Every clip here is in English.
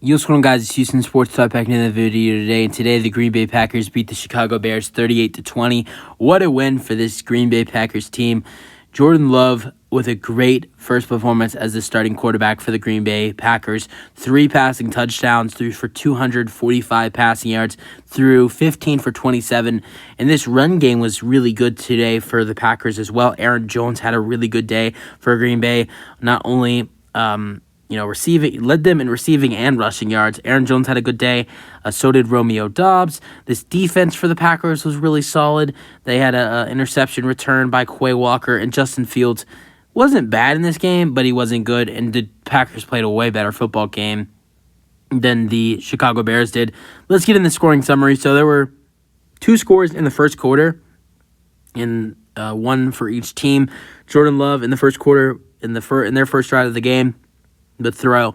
What's going on, guys? It's Houston Sports Talk back into the video today. And today, the Green Bay Packers beat the Chicago Bears 38-20. What a win for this Green Bay Packers team. Jordan Love with a great first performance as the starting quarterback for the Green Bay Packers. 3 passing touchdowns, threw for 245 passing yards, threw 15 for 27. And this run game was really good today for the Packers as well. Aaron Jones had a really good day for Green Bay. Not only led them in receiving and rushing yards. Aaron Jones had a good day. So did Romeo Doubs. This defense for the Packers was really solid. They had an interception return by Quay Walker, and Justin Fields wasn't bad in this game, but he wasn't good, and the Packers played a way better football game than the Chicago Bears did. Let's get in the scoring summary. So there were 2 scores in the first quarter, and one for each team. Jordan Love in the first quarter, in their first drive of the game, the throw,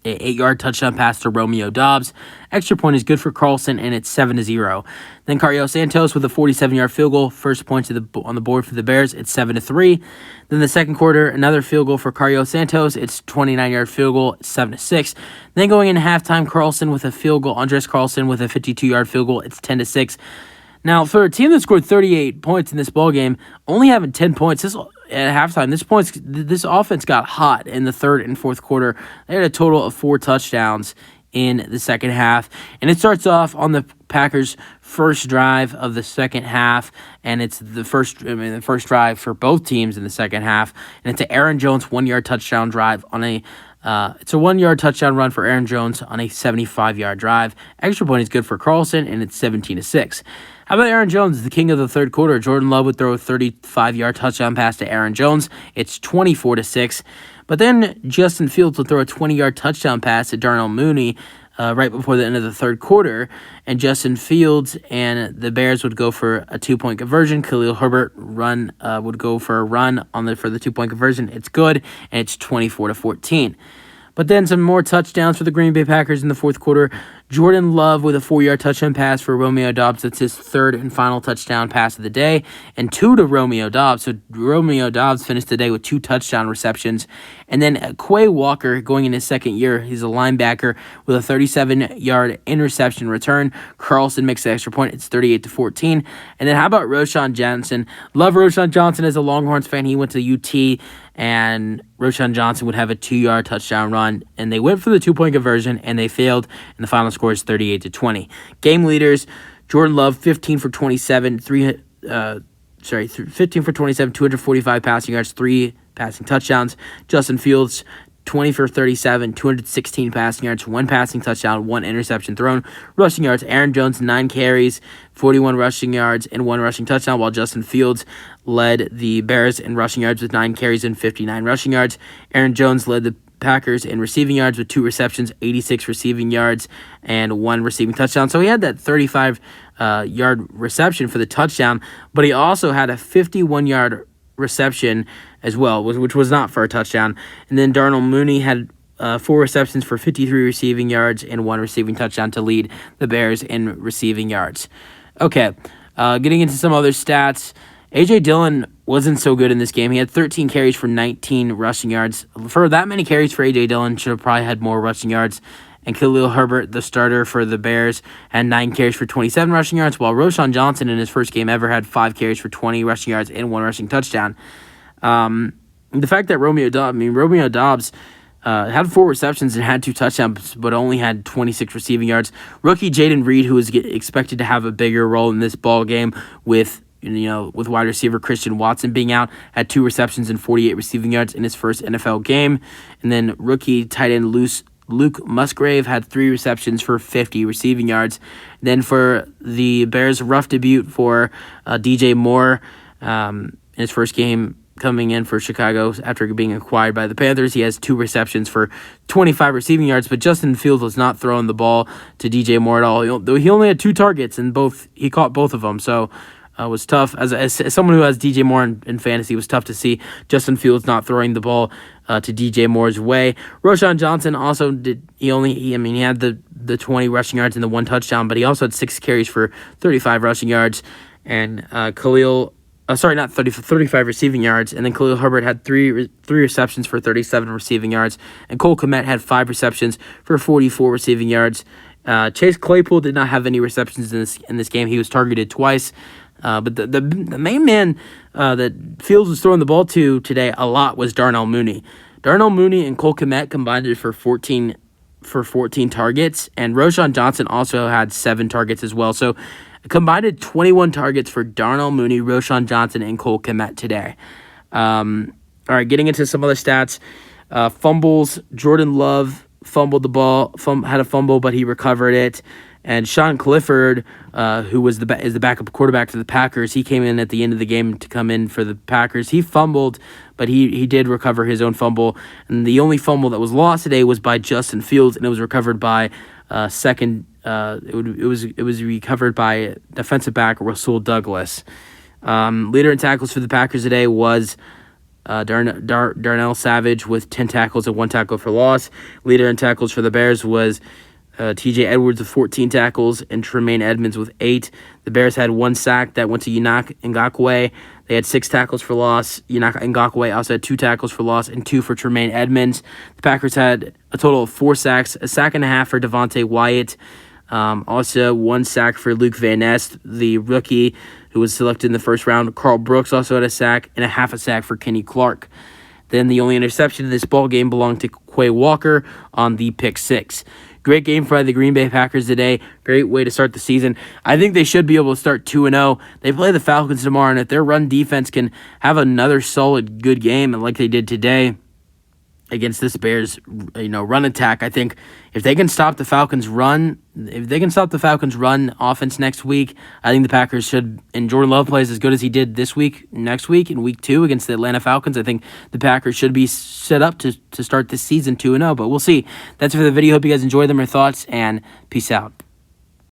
an 8-yard touchdown pass to Romeo Doubs. Extra point is good for Carlson, and it's 7-0. Then Cairo Santos with a 47-yard field goal. First point on the board for the Bears. It's 7-3. Then the second quarter, another field goal for Cairo Santos. It's 29-yard field goal. It's 7-6. Then going into halftime, Carlson with a field goal. Andres Carlson with a 52-yard field goal. It's 10-6. Now, for a team that scored 38 points in this ballgame, only having 10 points at halftime, this offense got hot in the third and fourth quarter. They had a total of 4 touchdowns in the second half. And it starts off on the Packers' first drive of the second half, and it's the first drive for both teams in the second half. And it's an Aaron Jones 1-yard touchdown drive on it's a 1-yard touchdown run for Aaron Jones on a 75-yard drive. Extra point is good for Carlson, and it's 17-6. How about Aaron Jones, the king of the third quarter? Jordan Love would throw a 35-yard touchdown pass to Aaron Jones. It's 24-6. But then Justin Fields would throw a 20-yard touchdown pass to Darnell Mooney right before the end of the third quarter. And Justin Fields and the Bears would go for a 2-point conversion. Khalil Herbert would go for a run for the 2-point conversion. It's good, and it's 24-14. But then some more touchdowns for the Green Bay Packers in the fourth quarter. Jordan Love with a 4-yard touchdown pass for Romeo Doubs. That's his third and final touchdown pass of the day. And 2 to Romeo Doubs. So Romeo Doubs finished the day with 2 touchdown receptions. And then Quay Walker, going in his second year, he's a linebacker with a 37-yard interception return. Carlson makes the extra point. It's 38-14. And then how about Roschon Johnson? Love Roschon Johnson as a Longhorns fan. He went to UT, and Roschon Johnson would have a 2-yard touchdown run, and they went for the 2-point conversion, and they failed, and the final score is 38-20. Game leaders, Jordan Love, 15 for 27, 245 passing yards, 3 passing touchdowns. Justin Fields, 20 for 37, 216 passing yards, 1 passing touchdown, 1 interception thrown. Rushing yards, Aaron Jones, 9 carries, 41 rushing yards, and 1 rushing touchdown, while Justin Fields led the Bears in rushing yards with 9 carries and 59 rushing yards. Aaron Jones led the Packers in receiving yards with 2 receptions, 86 receiving yards, and 1 receiving touchdown. So he had that 35-yard reception for the touchdown, but he also had a 51-yard reception as well, which was not for a touchdown. And then Darnell Mooney had 4 receptions for 53 receiving yards and 1 receiving touchdown to lead the Bears in receiving yards. Okay, getting into some other stats. A.J. Dillon wasn't so good in this game. He had 13 carries for 19 rushing yards. For that many carries for A.J. Dillon, should have probably had more rushing yards. And Khalil Herbert, the starter for the Bears, had 9 carries for 27 rushing yards, while Roschon Johnson in his first game ever had 5 carries for 20 rushing yards and 1 rushing touchdown. The fact that Romeo Doubs had 4 receptions and had 2 touchdowns, but only had 26 receiving yards. Rookie Jaden Reed, who is expected to have a bigger role in this ball game with wide receiver Christian Watson being out, had 2 receptions and 48 receiving yards in his first NFL game. And then rookie tight end Luke Musgrave had 3 receptions for 50 receiving yards. Then for the Bears, rough debut for DJ Moore in his first game coming in for Chicago after being acquired by the Panthers. He has 2 receptions for 25 receiving yards, but Justin Fields was not throwing the ball to DJ Moore at all. He only had 2 targets, and he caught both of them, so it was tough. As someone who has DJ Moore in fantasy, it was tough to see Justin Fields not throwing the ball to DJ Moore's way. Roschon Johnson also he had the 20 rushing yards and the 1 touchdown, but he also had 6 carries for 35 rushing yards. And Khalil Sorry, not 30, 35 receiving yards. And then Khalil Herbert had three receptions for 37 receiving yards. And Cole Kmet had 5 receptions for 44 receiving yards. Chase Claypool did not have any receptions in this game. He was targeted twice. But the main man that Fields was throwing the ball to today a lot was Darnell Mooney. Darnell Mooney and Cole Kmet combined for 14 targets, and Roschon Johnson also had 7 targets as well. So combined 21 targets for Darnell Mooney, Roschon Johnson, and Cole Kmet today. All right, getting into some other stats. Fumbles, Jordan Love fumbled the ball, had a fumble, but he recovered it. And Sean Clifford, who is the backup quarterback for the Packers, he came in at the end of the game to come in for the Packers. He fumbled, but he did recover his own fumble. And the only fumble that was lost today was by Justin Fields, and it was recovered by it was recovered by defensive back Rasul Douglas. Leader in tackles for the Packers today was Darnell Savage with 10 tackles and 1 tackle for loss. Leader in tackles for the Bears was TJ Edwards with 14 tackles and Tremaine Edmonds with 8. The Bears had 1 sack that went to Yannick Ngakoue. They had 6 tackles for loss. Yannick Ngakoue also had 2 tackles for loss and 2 for Tremaine Edmonds. The Packers had a total of 4 sacks, a sack and a half for Devontae Wyatt. Also 1 sack for Luke Van Ness, the rookie who was selected in the first round. Carl Brooks also had a sack and a half a sack for Kenny Clark. Then the only interception in this ball game belonged to Quay Walker on the pick 6. Great game by the Green Bay Packers today. Great way to start the season. I think they should be able to start 2-0. They play the Falcons tomorrow, and if their run defense can have another solid, good game like they did today against this Bears, run attack, I think if they can stop the Falcons' run offense next week, I think the Packers should, and Jordan Love plays as good as he did next week in week 2 against the Atlanta Falcons, I think the Packers should be set up to start this season 2-0, but we'll see. That's it for the video. Hope you guys enjoyed them, your thoughts, and peace out.